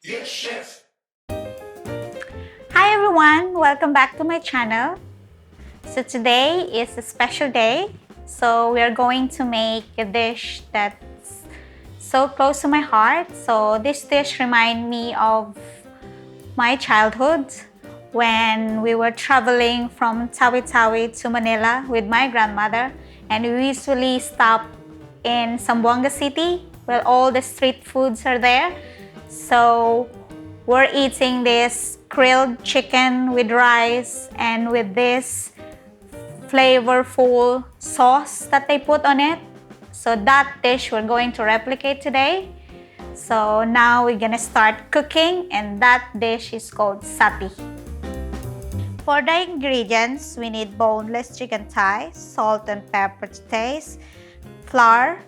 Yes, chef. Hi everyone, welcome back to my channel. So today is a special day. So we are going to make a dish that's so close to my heart. So this dish reminds me of my childhood when we were traveling from Tawi Tawi to Manila with my grandmother, and we usually stop in Zamboanga city where all the street foods are there. So we're eating this grilled chicken with rice and with this flavorful sauce that they put on it. So that dish we're going to replicate today. So now we're gonna start cooking, and that dish is called Satti. For the ingredients, we need boneless chicken thigh, salt and pepper to taste, flour,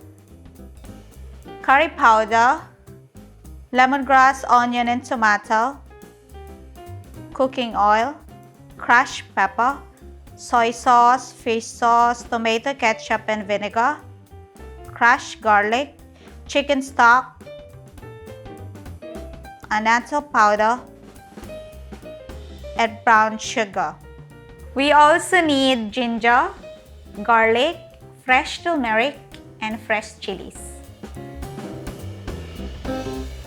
curry powder, lemongrass, onion and tomato, cooking oil, crushed pepper, soy sauce, fish sauce, tomato ketchup and vinegar, crushed garlic, chicken stock, Anapo powder, and brown sugar. We also need ginger, garlic, fresh turmeric, and fresh chilies.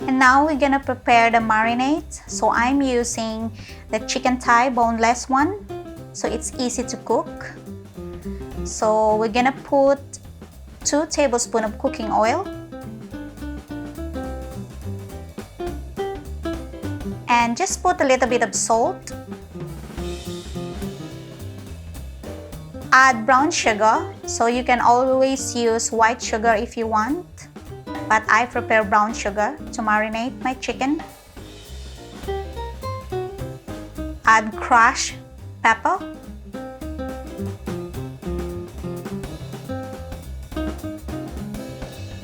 And now we're gonna prepare the marinade. So I'm using the chicken thigh boneless one, so it's easy to cook. So we're gonna put 2 tablespoons of cooking oil and just put a little bit of salt. Add brown sugar, so you can always use white sugar if you want, but I prepare brown sugar to marinate my chicken. Add crushed pepper.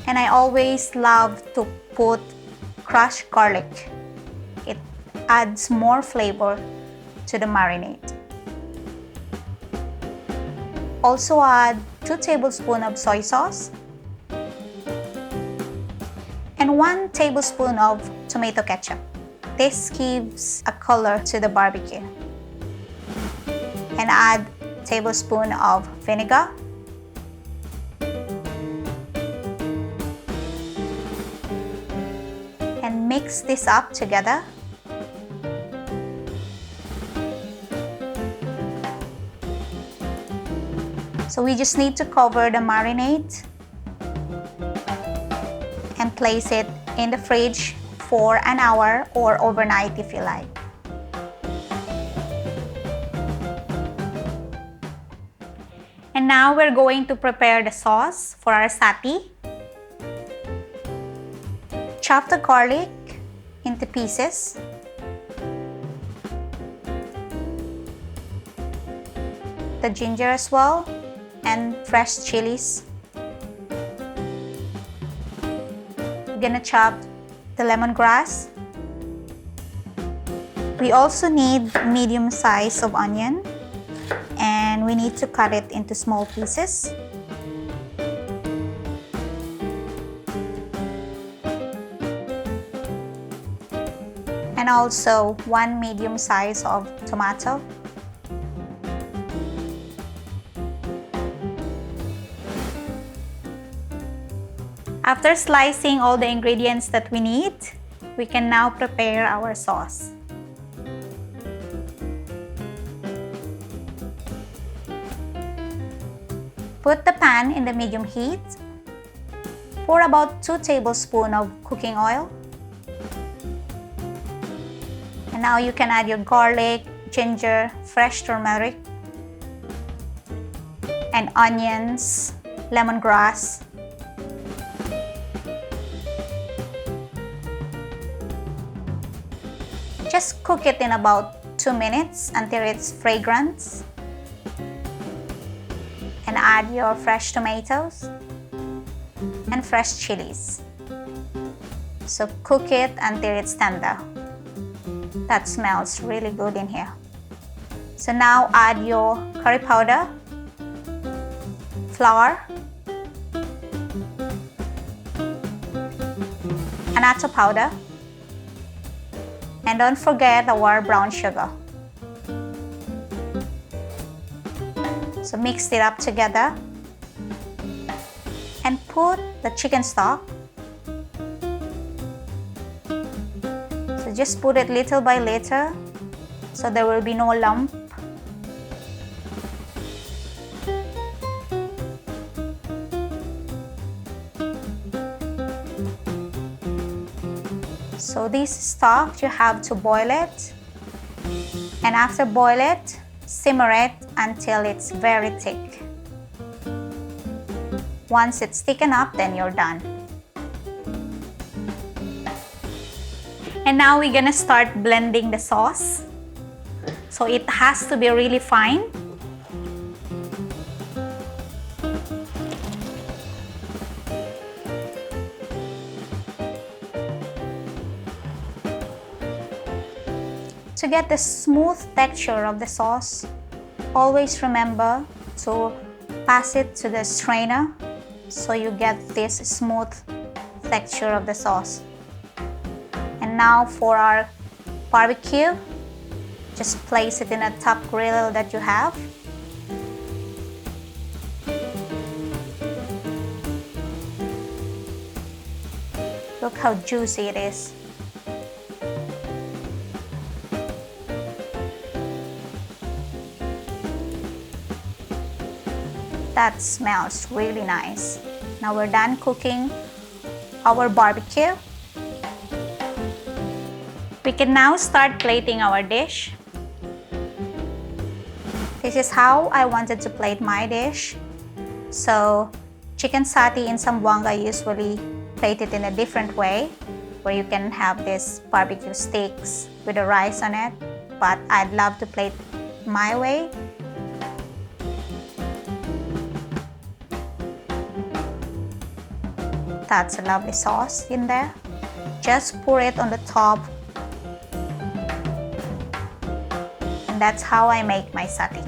And I always love to put crushed garlic. It adds more flavor to the marinade. Also add 2 tablespoons of soy sauce and 1 tablespoon of tomato ketchup. This gives a color to the barbecue. And add a tablespoon of vinegar, and mix this up together. So we just need to cover the marinade and place it in the fridge for an hour or overnight if you like. And now we're going to prepare the sauce for our sati. Chop the garlic into pieces. The ginger as well, and fresh chilies. We're gonna chop the lemongrass. We also need medium size of onion, and we need to cut it into small pieces. And also 1 medium size of tomato. After slicing all the ingredients that we need, we can now prepare our sauce. Put the pan in the medium heat. Pour about 2 tablespoons of cooking oil. And now you can add your garlic, ginger, fresh turmeric, and onions, lemongrass. Just cook it in about 2 minutes until it's fragrant. And add your fresh tomatoes and fresh chilies. So cook it until it's tender. That smells really good in here. So now add your curry powder, flour, Anapo powder, And don't forget our brown sugar. So mix it up together and put the chicken stock. So just put it little by little so there will be no lump. So this stock, you have to boil it, and after boil it, simmer it until it's very thick. Once it's thickened up, then you're done. And now we're gonna start blending the sauce. So it has to be really fine. To get the smooth texture of the sauce, always remember to pass it to the strainer so you get this smooth texture of the sauce. And now for our barbecue, just place it in a top grill that you have. Look how juicy it is. That smells really nice. Now we're done cooking our barbecue. We can now start plating our dish. This is how I wanted to plate my dish. So chicken satay in Zamboanga usually plate it in a different way, where you can have this barbecue sticks with the rice on it, but I'd love to plate my way. That's a lovely sauce in there. Just pour it on the top. And that's how I make my satay.